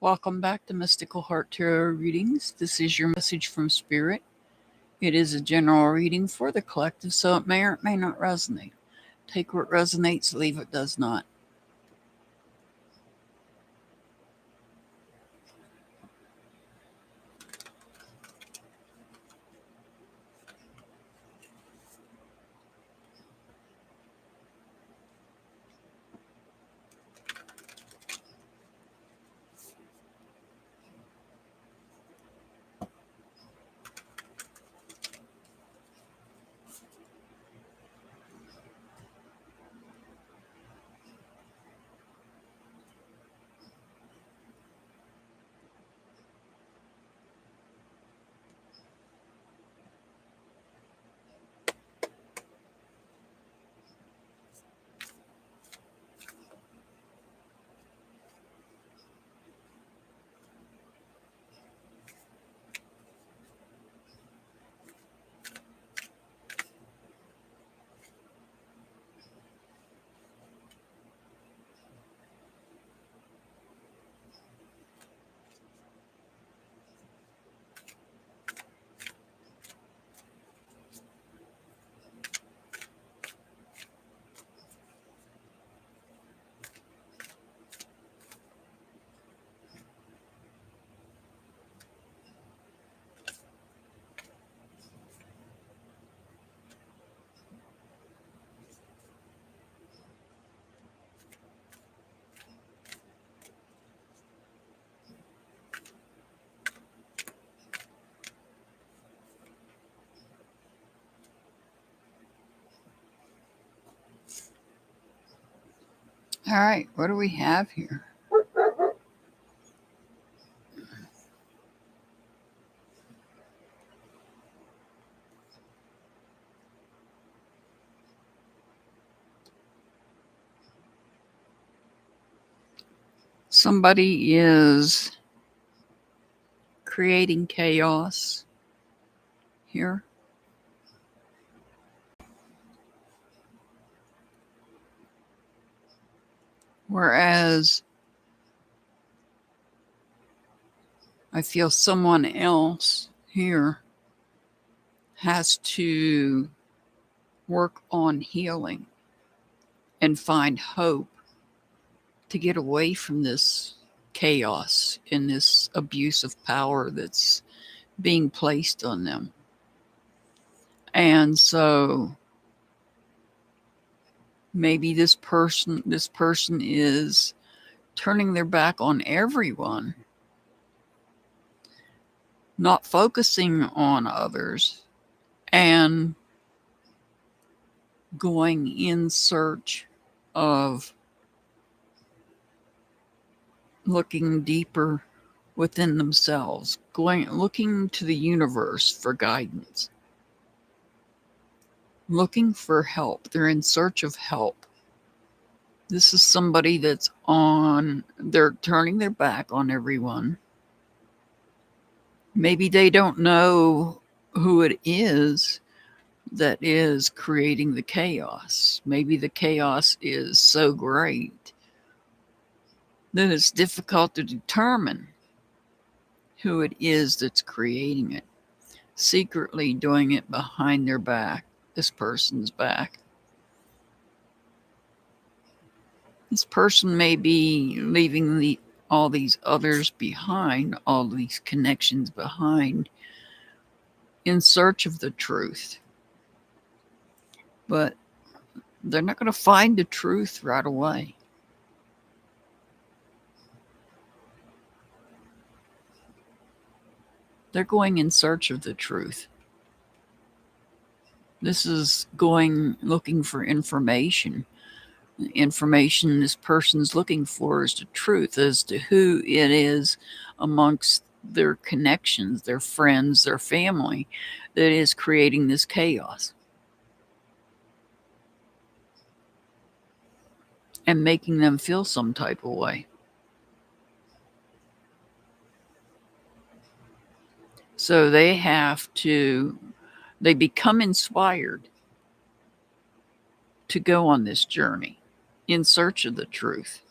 Welcome back to Mystical Heart Tarot Readings. This is your message from Spirit. It is a general reading for the collective, so it may or may not resonate. Take what resonates, leave what does not. All right, what do we have here? Somebody is creating chaos here. Whereas I feel someone else here has to work on healing and find hope to get away from this chaos and this abuse of power that's being placed on them. And so maybe this person is turning their back on everyone, not focusing on others, and going in search of looking deeper within themselves, looking to the universe for guidance, looking for help. They're in search of help. This is somebody they're turning their back on everyone. Maybe they don't know who it is that is creating the chaos. Maybe the chaos is so great that it's difficult to determine who it is that's creating it, secretly doing it behind their back, this person's back. This person may be leaving all these others behind, all these connections behind, in search of the truth. But they're not going to find the truth right away. They're going in search of the truth. This is looking for information. The information this person's looking for is the truth as to who it is amongst their connections, their friends, their family, that is creating this chaos and making them feel some type of way. So they become inspired to go on this journey in search of the truth.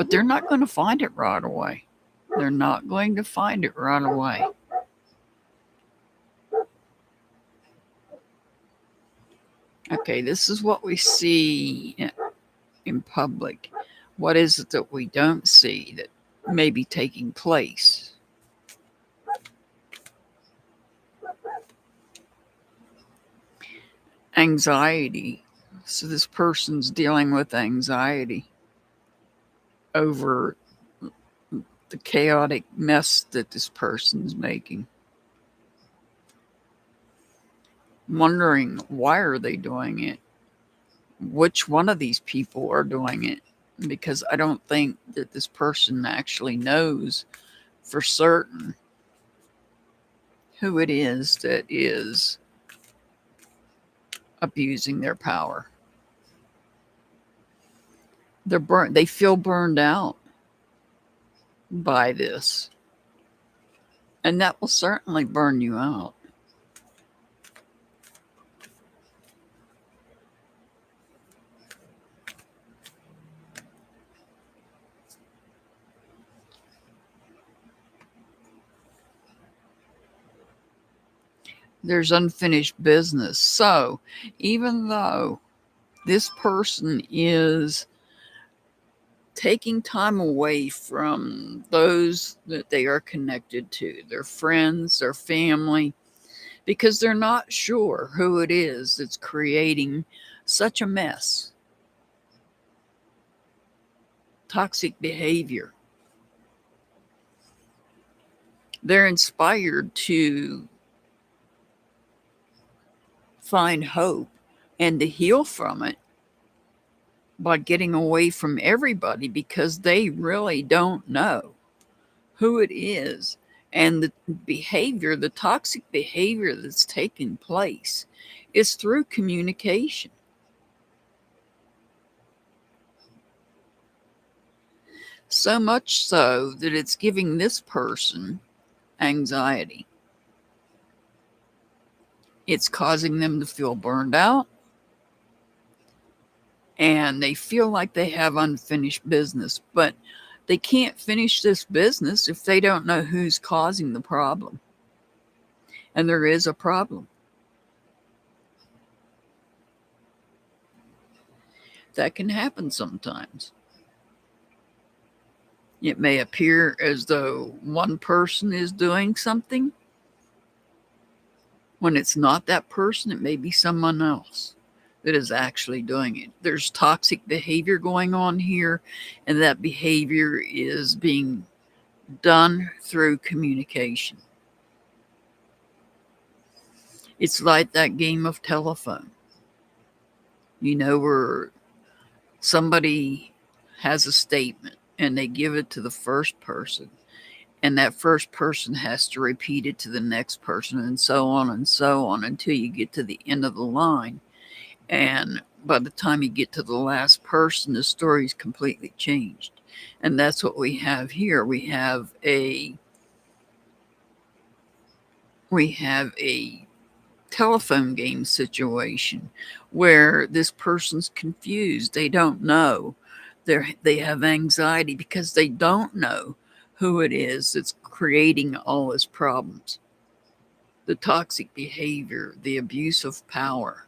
But they're not going to find it right away. They're not going to find it right away. Okay, this is what we see in public. What is it that we don't see that may be taking place? Anxiety. So this person's dealing with anxiety over the chaotic mess that this person's making. Wondering, why are they doing it? Which one of these people are doing it? Because I don't think that this person actually knows for certain who it is that is abusing their power. They feel burned out by this. And that will certainly burn you out. There's unfinished business. So even though this person is taking time away from those that they are connected to, their friends, their family, because they're not sure who it is that's creating such a mess. Toxic behavior. They're inspired to find hope and to heal from it by getting away from everybody, because they really don't know who it is. And the behavior, the toxic behavior that's taking place is through communication. So much so that it's giving this person anxiety. It's causing them to feel burned out, and they feel like they have unfinished business, but they can't finish this business if they don't know who's causing the problem. And there is a problem. That can happen sometimes. It may appear as though one person is doing something. When it's not that person, it may be someone else that is actually doing it. There's toxic behavior going on here, and that behavior is being done through communication. It's like that game of telephone, where somebody has a statement and they give it to the first person, and that first person has to repeat it to the next person, and so on until you get to the end of the line. And by the time you get to the last person, the story's completely changed. And that's what we have here. We have a telephone game situation where this person's confused. They don't know. They have anxiety because they don't know who it is that's creating all these problems. The toxic behavior, the abuse of power,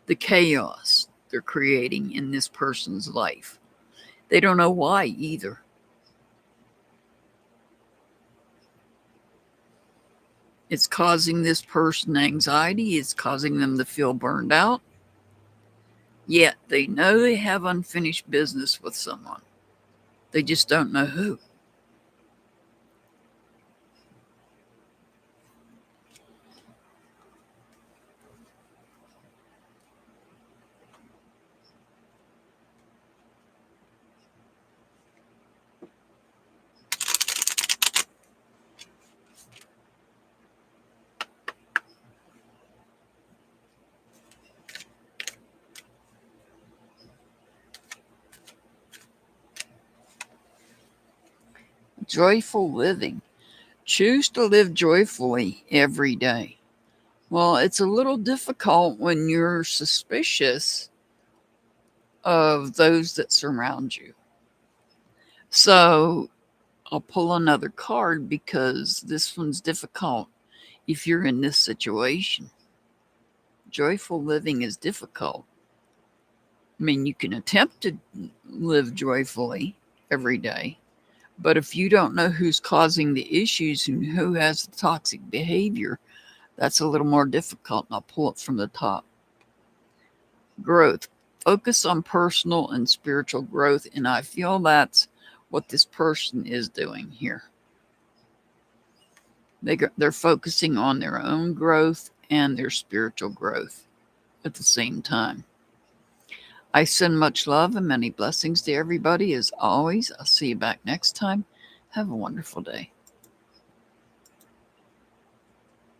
the chaos they're creating in this person's life. They don't know why either. It's causing this person anxiety. It's causing them to feel burned out. Yet they know they have unfinished business with someone. They just don't know who. Joyful living. Choose to live joyfully every day. Well, it's a little difficult when you're suspicious of those that surround you. So I'll pull another card because this one's difficult if you're in this situation. Joyful living is difficult. I mean, you can attempt to live joyfully every day, but if you don't know who's causing the issues and who has the toxic behavior, that's a little more difficult. And I'll pull it from the top. Growth. Focus on personal and spiritual growth. And I feel that's what this person is doing here. They're focusing on their own growth and their spiritual growth at the same time. I send much love and many blessings to everybody. As always, I'll see you back next time. Have a wonderful day.